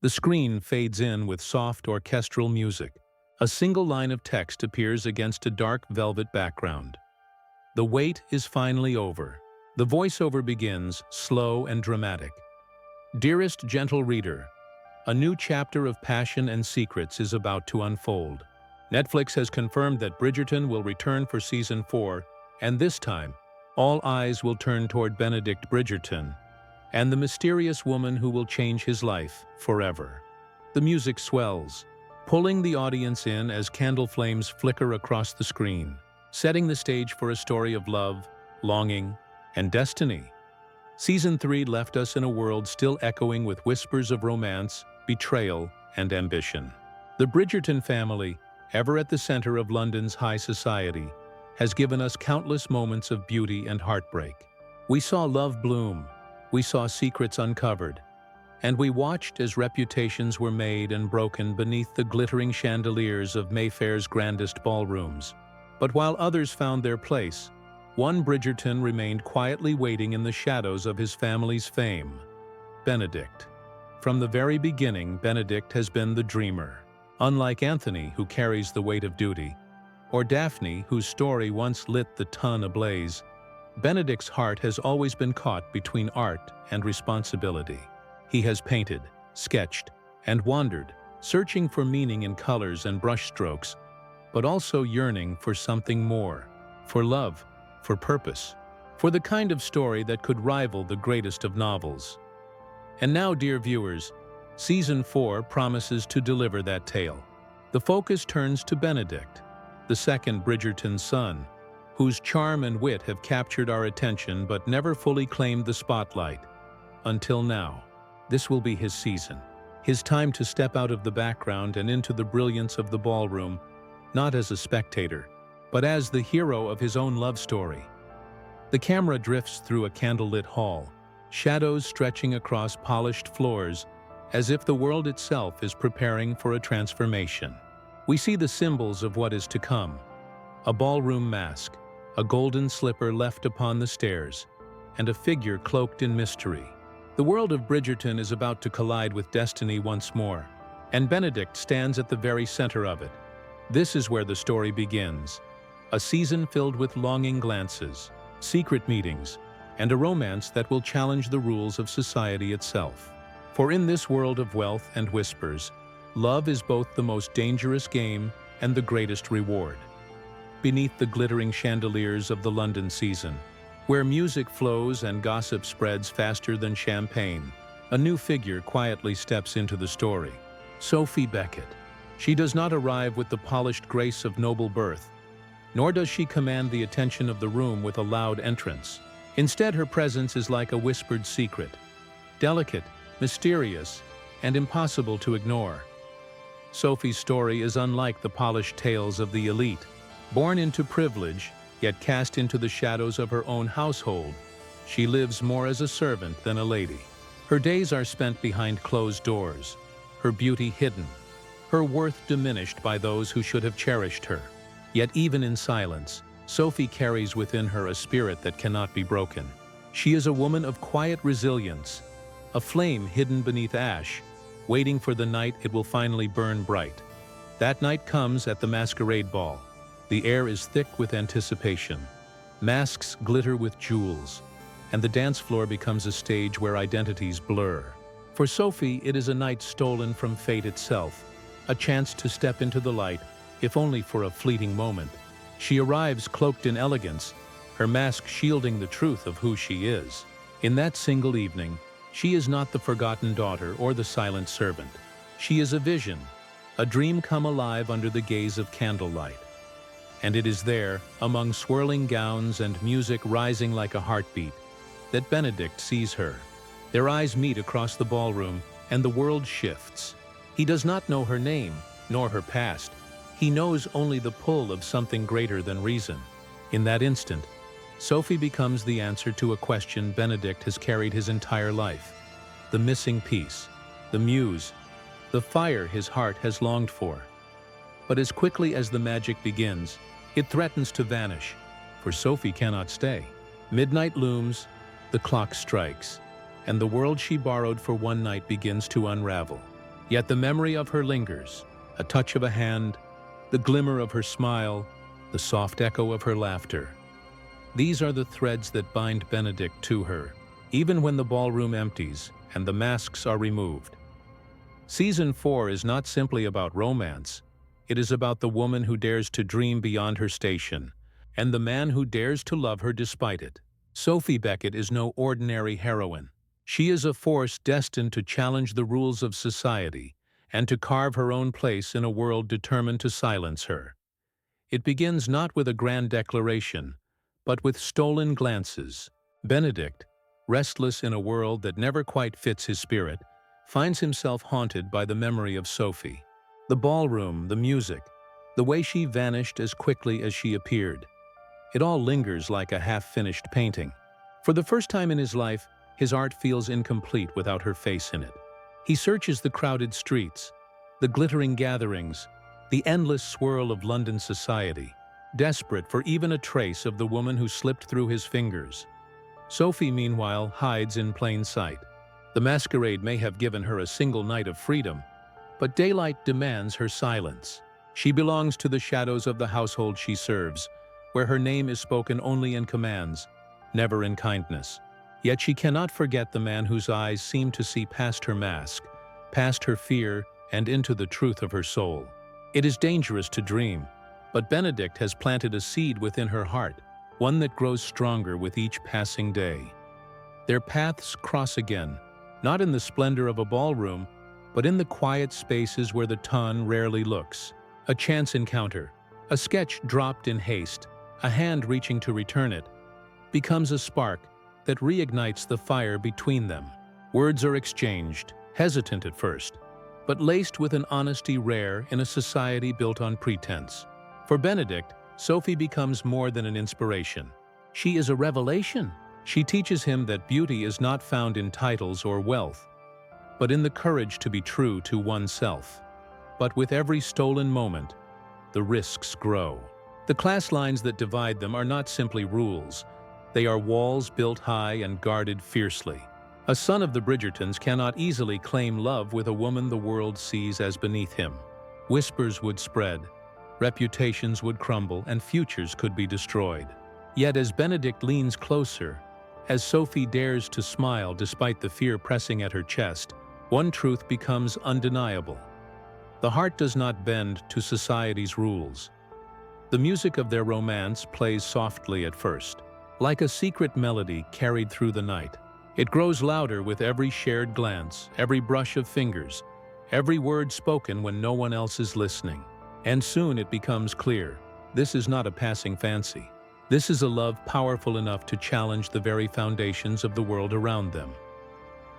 The screen fades in with soft orchestral music. A single line of text appears against a dark velvet background. The wait is finally over. The voiceover begins, slow and dramatic. Dearest gentle reader, a new chapter of passion and secrets is about to unfold. Netflix has confirmed that Bridgerton will return for season 4, and this time, all eyes will turn toward Benedict Bridgerton and the mysterious woman who will change his life forever. The music swells, pulling the audience in as candle flames flicker across the screen, setting the stage for a story of love, longing, and destiny. Season 3 left us in a world still echoing with whispers of romance, betrayal, and ambition. The Bridgerton family, ever at the center of London's high society, has given us countless moments of beauty and heartbreak. We saw love bloom, we saw secrets uncovered, and we watched as reputations were made and broken beneath the glittering chandeliers of Mayfair's grandest ballrooms. But while others found their place, one Bridgerton remained quietly waiting in the shadows of his family's fame: Benedict. From the very beginning, Benedict has been the dreamer. Unlike Anthony, who carries the weight of duty, or Daphne, whose story once lit the ton ablaze, Benedict's heart has always been caught between art and responsibility. He has painted, sketched, and wandered, searching for meaning in colors and brushstrokes, but also yearning for something more, for love, for purpose, for the kind of story that could rival the greatest of novels. And now, dear viewers, Season 4 promises to deliver that tale. The focus turns to Benedict, the second Bridgerton son, whose charm and wit have captured our attention but never fully claimed the spotlight. Until now. This will be his season, his time to step out of the background and into the brilliance of the ballroom, not as a spectator, but as the hero of his own love story. The camera drifts through a candlelit hall, shadows stretching across polished floors, as if the world itself is preparing for a transformation. We see the symbols of what is to come: a ballroom mask, a golden slipper left upon the stairs, and a figure cloaked in mystery. The world of Bridgerton is about to collide with destiny once more, and Benedict stands at the very center of it. This is where the story begins, a season filled with longing glances, secret meetings, and a romance that will challenge the rules of society itself. For in this world of wealth and whispers, love is both the most dangerous game and the greatest reward. Beneath the glittering chandeliers of the London season, where music flows and gossip spreads faster than champagne, a new figure quietly steps into the story: Sophie Beckett. She does not arrive with the polished grace of noble birth, nor does she command the attention of the room with a loud entrance. Instead, her presence is like a whispered secret, delicate, mysterious, and impossible to ignore. Sophie's story is unlike the polished tales of the elite. Born into privilege, yet cast into the shadows of her own household, she lives more as a servant than a lady. Her days are spent behind closed doors, her beauty hidden, her worth diminished by those who should have cherished her. Yet even in silence, Sophie carries within her a spirit that cannot be broken. She is a woman of quiet resilience, a flame hidden beneath ash, waiting for the night it will finally burn bright. That night comes at the masquerade ball. The air is thick with anticipation. Masks glitter with jewels, and the dance floor becomes a stage where identities blur. For Sophie, it is a night stolen from fate itself, a chance to step into the light, if only for a fleeting moment. She arrives cloaked in elegance, her mask shielding the truth of who she is. In that single evening, she is not the forgotten daughter or the silent servant. She is a vision, a dream come alive under the gaze of candlelight. And it is there, among swirling gowns and music rising like a heartbeat, that Benedict sees her. Their eyes meet across the ballroom, and the world shifts. He does not know her name, nor her past. He knows only the pull of something greater than reason. In that instant, Sophie becomes the answer to a question Benedict has carried his entire life: the missing piece, the muse, the fire his heart has longed for. But as quickly as the magic begins, it threatens to vanish, for Sophie cannot stay. Midnight looms, the clock strikes, and the world she borrowed for one night begins to unravel. Yet the memory of her lingers, a touch of a hand, the glimmer of her smile, the soft echo of her laughter. These are the threads that bind Benedict to her, even when the ballroom empties and the masks are removed. Season 4 is not simply about romance. It is about the woman who dares to dream beyond her station, and the man who dares to love her despite it. Sophie Beckett is no ordinary heroine. She is a force destined to challenge the rules of society and to carve her own place in a world determined to silence her. It begins not with a grand declaration, but with stolen glances. Benedict, restless in a world that never quite fits his spirit, finds himself haunted by the memory of Sophie. The ballroom, the music, the way she vanished as quickly as she appeared. It all lingers like a half-finished painting. For the first time in his life, his art feels incomplete without her face in it. He searches the crowded streets, the glittering gatherings, the endless swirl of London society, desperate for even a trace of the woman who slipped through his fingers. Sophie, meanwhile, hides in plain sight. The masquerade may have given her a single night of freedom, but daylight demands her silence. She belongs to the shadows of the household she serves, where her name is spoken only in commands, never in kindness. Yet she cannot forget the man whose eyes seem to see past her mask, past her fear, and into the truth of her soul. It is dangerous to dream, but Benedict has planted a seed within her heart, one that grows stronger with each passing day. Their paths cross again, not in the splendor of a ballroom, but in the quiet spaces where the ton rarely looks. A chance encounter, a sketch dropped in haste, a hand reaching to return it, becomes a spark that reignites the fire between them. Words are exchanged, hesitant at first, but laced with an honesty rare in a society built on pretense. For Benedict, Sophie becomes more than an inspiration. She is a revelation. She teaches him that beauty is not found in titles or wealth, but in the courage to be true to oneself. But with every stolen moment, the risks grow. The class lines that divide them are not simply rules. They are walls built high and guarded fiercely. A son of the Bridgertons cannot easily claim love with a woman the world sees as beneath him. Whispers would spread, reputations would crumble, and futures could be destroyed. Yet as Benedict leans closer, as Sophie dares to smile despite the fear pressing at her chest, one truth becomes undeniable. The heart does not bend to society's rules. The music of their romance plays softly at first, like a secret melody carried through the night. It grows louder with every shared glance, every brush of fingers, every word spoken when no one else is listening. And soon it becomes clear, this is not a passing fancy. This is a love powerful enough to challenge the very foundations of the world around them.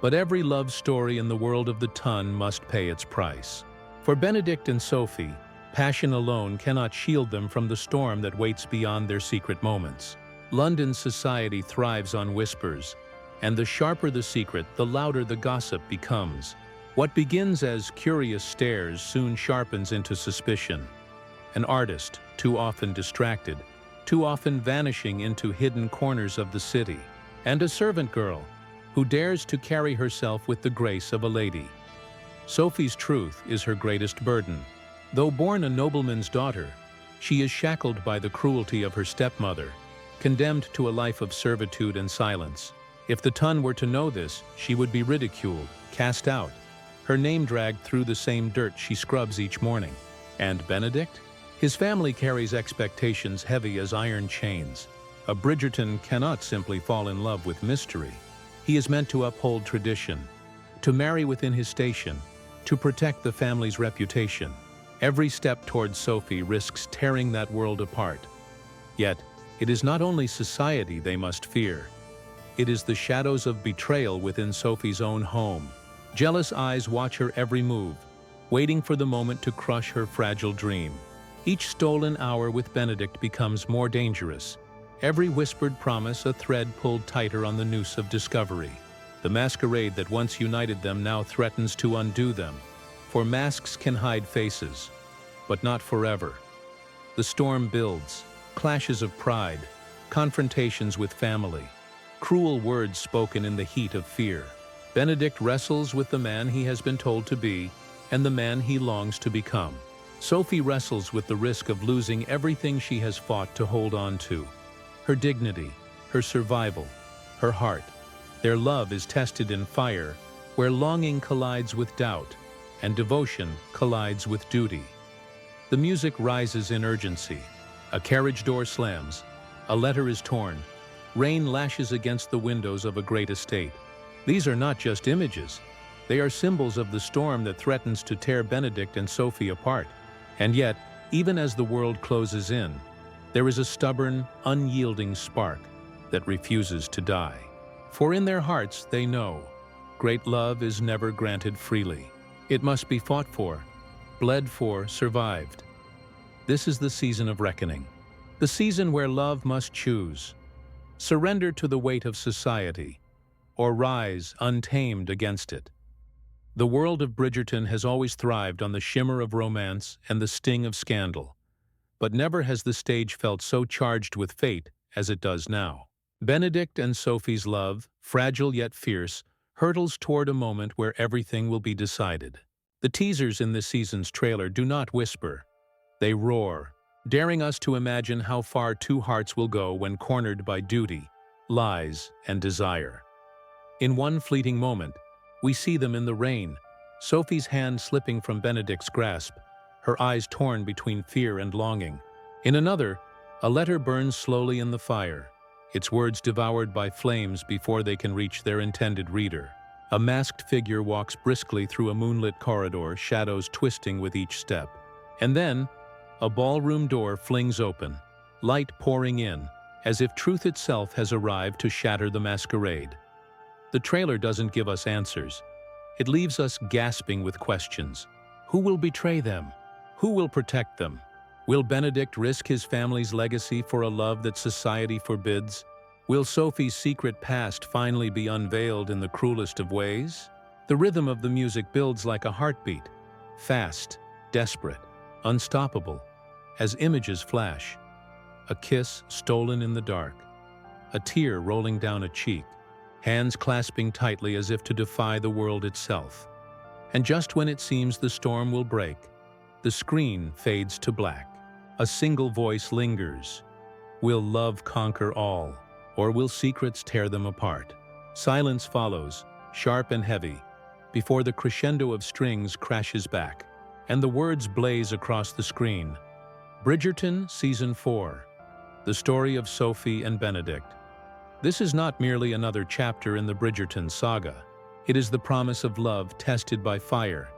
But every love story in the world of the ton must pay its price. For Benedict and Sophie, passion alone cannot shield them from the storm that waits beyond their secret moments. London society thrives on whispers, and the sharper the secret, the louder the gossip becomes. What begins as curious stares soon sharpens into suspicion. An artist, too often distracted, too often vanishing into hidden corners of the city, and a servant girl who dares to carry herself with the grace of a lady. Sophie's truth is her greatest burden. Though born a nobleman's daughter, she is shackled by the cruelty of her stepmother, condemned to a life of servitude and silence. If the ton were to know this, she would be ridiculed, cast out, her name dragged through the same dirt she scrubs each morning. And Benedict? His family carries expectations heavy as iron chains. A Bridgerton cannot simply fall in love with mystery. He is meant to uphold tradition, to marry within his station, to protect the family's reputation. Every step towards Sophie risks tearing that world apart. Yet, it is not only society they must fear. It is the shadows of betrayal within Sophie's own home. Jealous eyes watch her every move, waiting for the moment to crush her fragile dream. Each stolen hour with Benedict becomes more dangerous. Every whispered promise a thread pulled tighter on the noose of discovery. The masquerade that once united them now threatens to undo them. For masks can hide faces, but not forever. The storm builds, clashes of pride, confrontations with family, cruel words spoken in the heat of fear. Benedict wrestles with the man he has been told to be, and the man he longs to become. Sophie wrestles with the risk of losing everything she has fought to hold on to. Her dignity, her survival, her heart. Their love is tested in fire, where longing collides with doubt, and devotion collides with duty. The music rises in urgency. A carriage door slams. A letter is torn. Rain lashes against the windows of a great estate. These are not just images. They are symbols of the storm that threatens to tear Benedict and Sophie apart. And yet, even as the world closes in, there is a stubborn, unyielding spark that refuses to die. For in their hearts they know, great love is never granted freely. It must be fought for, bled for, survived. This is the season of reckoning. The season where love must choose. Surrender to the weight of society, or rise untamed against it. The world of Bridgerton has always thrived on the shimmer of romance and the sting of scandal, but never has the stage felt so charged with fate as it does now. Benedict and Sophie's love, fragile yet fierce, hurtles toward a moment where everything will be decided. The teasers in this season's trailer do not whisper. They roar, daring us to imagine how far two hearts will go when cornered by duty, lies, and desire. In one fleeting moment, we see them in the rain, Sophie's hand slipping from Benedict's grasp, her eyes torn between fear and longing. In another, a letter burns slowly in the fire, its words devoured by flames before they can reach their intended reader. A masked figure walks briskly through a moonlit corridor, shadows twisting with each step. And then, a ballroom door flings open, light pouring in, as if truth itself has arrived to shatter the masquerade. The trailer doesn't give us answers. It leaves us gasping with questions. Who will betray them? Who will protect them? Will Benedict risk his family's legacy for a love that society forbids? Will Sophie's secret past finally be unveiled in the cruelest of ways? The rhythm of the music builds like a heartbeat, fast, desperate, unstoppable, as images flash. A kiss stolen in the dark, a tear rolling down a cheek, hands clasping tightly as if to defy the world itself. And just when it seems the storm will break, the screen fades to black. A single voice lingers. Will love conquer all, or will secrets tear them apart? Silence follows, sharp and heavy, before the crescendo of strings crashes back, and the words blaze across the screen. Bridgerton Season 4. The story of Sophie and Benedict. This is not merely another chapter in the Bridgerton saga. It is the promise of love tested by fire,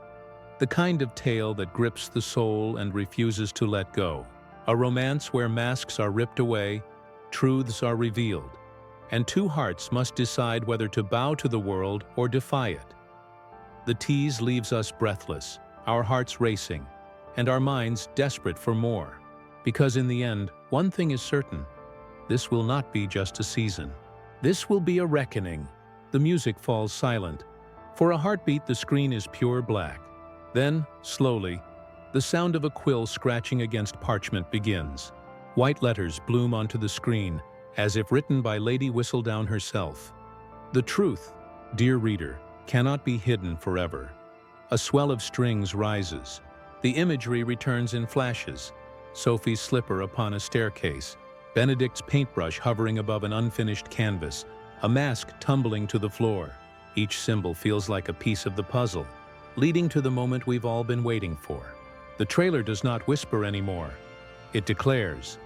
the kind of tale that grips the soul and refuses to let go. A romance where masks are ripped away, truths are revealed, and two hearts must decide whether to bow to the world or defy it. The tease leaves us breathless, our hearts racing, and our minds desperate for more. Because in the end, one thing is certain. This will not be just a season. This will be a reckoning. The music falls silent. For a heartbeat, the screen is pure black. Then, slowly, the sound of a quill scratching against parchment begins. White letters bloom onto the screen, as if written by Lady Whistledown herself. The truth, dear reader, cannot be hidden forever. A swell of strings rises. The imagery returns in flashes. Sophie's slipper upon a staircase, Benedict's paintbrush hovering above an unfinished canvas, a mask tumbling to the floor. Each symbol feels like a piece of the puzzle, leading to the moment we've all been waiting for. The trailer does not whisper anymore. It declares.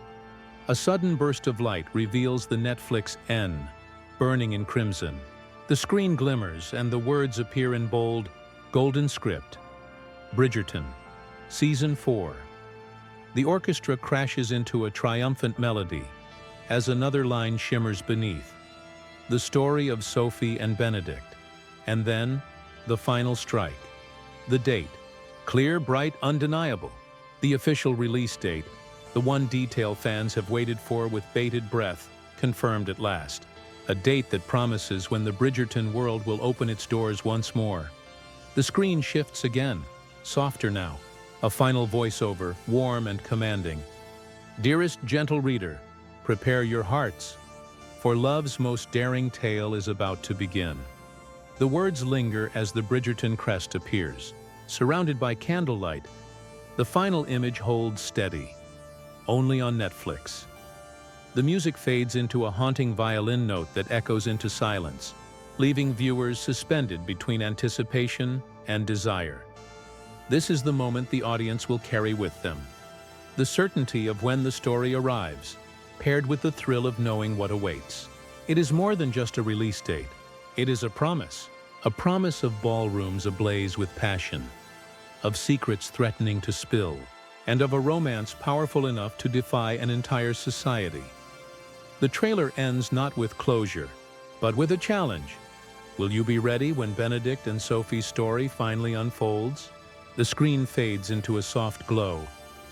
A sudden burst of light reveals the Netflix N, burning in crimson. The screen glimmers and the words appear in bold, golden script. Bridgerton, Season 4. The orchestra crashes into a triumphant melody as another line shimmers beneath. The story of Sophie and Benedict. And then, the final strike. The date. Clear, bright, undeniable. The official release date, the one detail fans have waited for with bated breath, confirmed at last. A date that promises when the Bridgerton world will open its doors once more. The screen shifts again, softer now. A final voiceover, warm and commanding. Dearest gentle reader, prepare your hearts, for love's most daring tale is about to begin. The words linger as the Bridgerton crest appears. surrounded by candlelight. The final image holds steady, only on Netflix. The music fades into a haunting violin note that echoes into silence, leaving viewers suspended between anticipation and desire. This is the moment the audience will carry with them. The certainty of when the story arrives, paired with the thrill of knowing what awaits. It is more than just a release date. It is a promise of ballrooms ablaze with passion, of secrets threatening to spill, and of a romance powerful enough to defy an entire society. The trailer ends not with closure, but with a challenge. Will you be ready when Benedict and Sophie's story finally unfolds? The screen fades into a soft glow,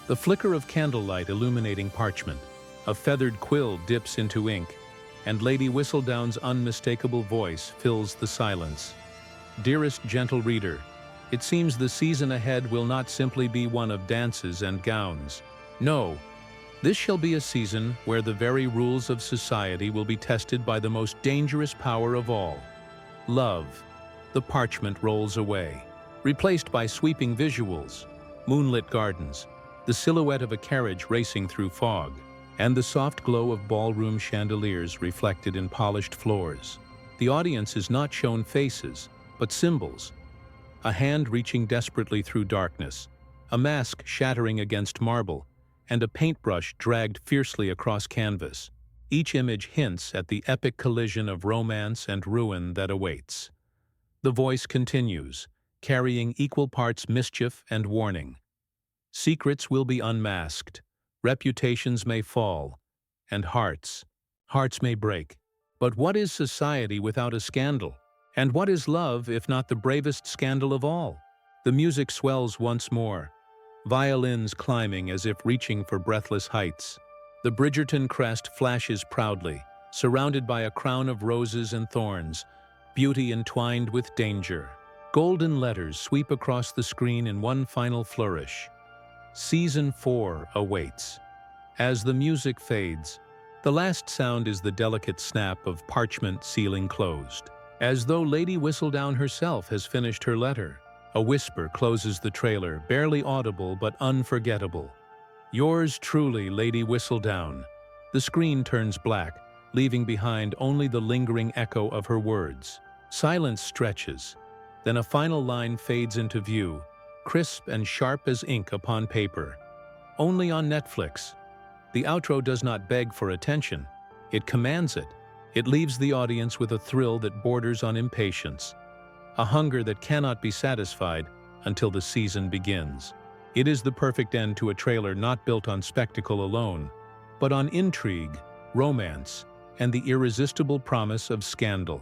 the flicker of candlelight illuminating parchment. A feathered quill dips into ink, and Lady Whistledown's unmistakable voice fills the silence. Dearest gentle reader, it seems the season ahead will not simply be one of dances and gowns. No, this shall be a season where the very rules of society will be tested by the most dangerous power of all, love. The parchment rolls away, replaced by sweeping visuals, moonlit gardens, the silhouette of a carriage racing through fog, and the soft glow of ballroom chandeliers reflected in polished floors. The audience is not shown faces, but symbols. A hand reaching desperately through darkness, a mask shattering against marble, and a paintbrush dragged fiercely across canvas. Each image hints at the epic collision of romance and ruin that awaits. The voice continues, carrying equal parts mischief and warning. Secrets will be unmasked, reputations may fall, and hearts may break. But what is society without a scandal? And what is love if not the bravest scandal of all? The music swells once more, violins climbing as if reaching for breathless heights. The Bridgerton crest flashes proudly, surrounded by a crown of roses and thorns, beauty entwined with danger. Golden letters sweep across the screen in one final flourish. Season 4 awaits. As the music fades, the last sound is the delicate snap of parchment sealing closed. As though Lady Whistledown herself has finished her letter, a whisper closes the trailer, barely audible but unforgettable. Yours truly, Lady Whistledown. The screen turns black, leaving behind only the lingering echo of her words. Silence stretches, then a final line fades into view, crisp and sharp as ink upon paper. Only on Netflix. The outro does not beg for attention, it commands it. It leaves the audience with a thrill that borders on impatience, a hunger that cannot be satisfied until the season begins. It is the perfect end to a trailer not built on spectacle alone, but on intrigue, romance, and the irresistible promise of scandal.